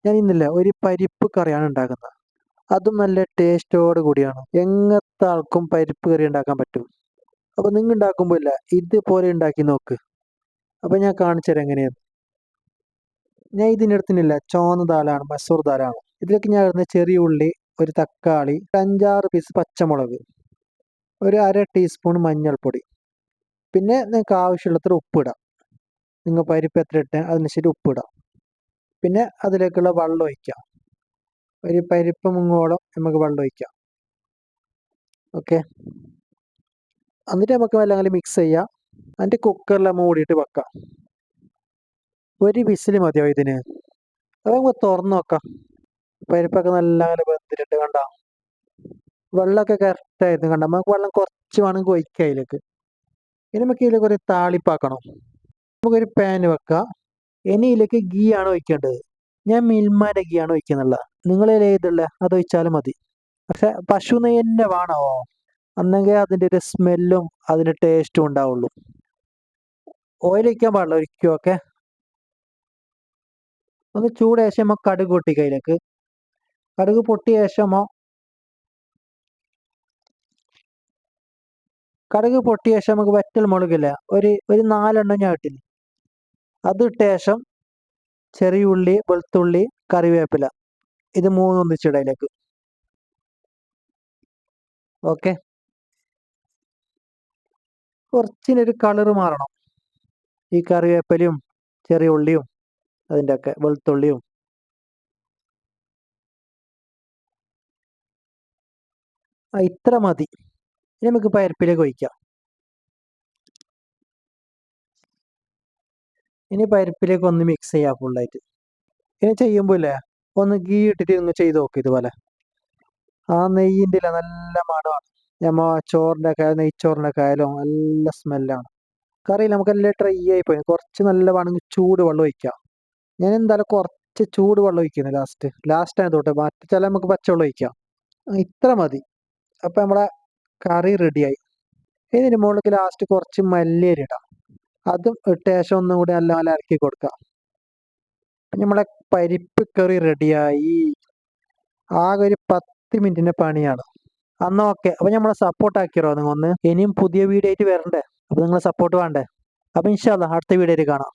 ഞാൻ ഇന്നില്ല ഒരു പരിപ്പ് കറിയാണ് ഉണ്ടാക്കുന്നത്. അതും നല്ല ടേസ്റ്റോട് കൂടിയാണ്. എങ്ങനത്തെ ആൾക്കും പരിപ്പ് കറി ഉണ്ടാക്കാൻ പറ്റും. അപ്പോൾ നിങ്ങൾ ഉണ്ടാക്കുമ്പോൾ ഇല്ല ഇതുപോലെ ഉണ്ടാക്കി നോക്ക്. അപ്പോൾ ഞാൻ കാണിച്ചു തരാം എങ്ങനെയാണ്. ഞാൻ ഇതിൻ്റെ അടുത്തിനില്ല ചുവന്ന ദാലാണ്, മസൂർ ദാലാണ്. ഇതിലേക്ക് ഞാൻ ഇടുന്ന ചെറിയ ഉള്ളി, ഒരു തക്കാളി, 5-6 പീസ് പച്ചമുളക്, ഒരു 1/2 ടീസ്പൂൺ മഞ്ഞൾപ്പൊടി. പിന്നെ നിങ്ങൾക്ക് ആവശ്യമുള്ളത്ര ഉപ്പിടാം. നിങ്ങൾ പരിപ്പ് എത്ര ഇട്ടാൽ അതിനനുസരിച്ച് ഉപ്പിടാം. പിന്നെ അതിലേക്കുള്ള വെള്ളം ഒഴിക്കാം. ഒരു പരിപ്പ് മുങ്ങോളം നമുക്ക് വെള്ളം ഒഴിക്കാം. ഓക്കെ, എന്നിട്ട് നമുക്ക് എല്ലാം മിക്സ് ചെയ്യാം. എന്നിട്ട് കുക്കറിൽ മൂടിയിട്ട് വെക്കാം. ഒരു വിസിൽ മതിയാവും ഇതിന്. അത് നമുക്ക് തുറന്ന് നോക്കാം. പരിപ്പൊക്കെ നല്ല വെന്തിട്ടുണ്ട് കണ്ട. വെള്ളമൊക്കെ കറക്റ്റായിരുന്നു കണ്ട. നമുക്ക് വെള്ളം കുറച്ച് വേണമെങ്കിൽ ഒഴിക്കാം അതിലേക്ക്. ഇനി നമുക്ക് ഇതിലേക്ക് ഒരു താളിപ്പാക്കണം. നമുക്കൊരു പാൻ വെക്കാം. ഇനി ഇതിലേക്ക് ഗീ ആണ് ഒഴിക്കേണ്ടത്. ഞാൻ മിൽമാൻ്റെ ഗീ ആണ് ഒഴിക്കുന്നുള്ളത്. നിങ്ങളതിൽ ഏതുള്ള അത് ഒഴിച്ചാലും മതി. പക്ഷെ പശു നെയ്യ് തന്നെ വേണോ? അന്നെങ്കിൽ അതിൻ്റെ ഒരു സ്മെല്ലും അതിൻ്റെ ടേസ്റ്റും ഉണ്ടാവുള്ളൂ. ഓയിൽ ഒഴിക്കാൻ പാടില്ല ഒരിക്കലും. ഓക്കെ, ഒന്ന് ചൂട് ശേഷം നമുക്ക് കടുക് പൊട്ടിക്കുക അതിലേക്ക്. കടുക് പൊട്ടിയ ശേഷമോ നമുക്ക് വറ്റൽ മുളകില്ല ഒരു 4 എണ്ണം ഞാൻ ഇട്ടിന്. അത് ഇട്ട ശേഷം ചെറിയ ഉള്ളി, വെളുത്തുള്ളി, കറിവേപ്പില, ഇത് 3 ഒന്നിച്ചിട അതിലേക്ക്. ഓക്കെ, കുറച്ചിനൊരു കളറ് മാറണം. ഈ കറിവേപ്പിലയും ചെറിയ ഉള്ളിയും അതിൻ്റെ ഒക്കെ വെളുത്തുള്ളിയും. ഇത്ര മതി. ഇനി നമുക്ക് പരിപ്പിലേക്ക് ഒഴിക്കാം. ഇനി പരിപ്പിലേക്ക് ഒന്ന് മിക്സ് ചെയ്യാം ഫുള്ളായിട്ട്. ഇനി ചെയ്യുമ്പോൾ ഇല്ലേ ഒന്ന് ഗീ ഇട്ടിട്ട് ഒന്ന് ചെയ്ത് നോക്ക് ഇതുപോലെ. ആ നെയ്യിൻ്റെ നല്ല മണമാണ്. നമ്മ ചോറിൻ്റെ ഒക്കെ നെയ്ച്ചോറിൻ്റെ ഒക്കെ ആയാലും നല്ല സ്മെല്ലാണ്. കറിയിൽ നമുക്കെല്ലാം ഡ്രൈ ആയി പോയി. കുറച്ച് നല്ല വേണമെങ്കിൽ ചൂട് വെള്ളം ഒഴിക്കാം. ഞാൻ എന്തായാലും കുറച്ച് ചൂട് വെള്ളം ഒഴിക്കുന്നത് ലാസ്റ്റ് ആയതോട്ടെ. മറ്റു ചില നമുക്ക് പച്ചവെള്ളം ഒഴിക്കാം. ഇത്ര മതി. അപ്പം നമ്മളെ കറി റെഡിയായി. ഇതിന് മുകളിലേക്ക് ലാസ്റ്റ് കുറച്ച് മല്ലിയില ഇടാം. അതും ഇട്ട ശേഷം ഒന്നും കൂടി നല്ല ഇറക്കി കൊടുക്കാം. നമ്മളെ പരിപ്പ് കറി റെഡിയായി. ആകെ ഒരു 10 മിനിറ്റിൻ്റെ പണിയാണ്. അന്ന് ഓക്കെ. അപ്പം നമ്മളെ സപ്പോർട്ട് ആക്കിയോ നിങ്ങൾ ഒന്ന്. ഇനിയും പുതിയ വീഡിയോ ആയിട്ട് വരണ്ടേ? അപ്പം നിങ്ങൾ സപ്പോർട്ട് വേണ്ടേ? അപ്പം ഇൻഷാ അല്ലാഹ് അടുത്ത വീഡിയോയിൽ കാണാം.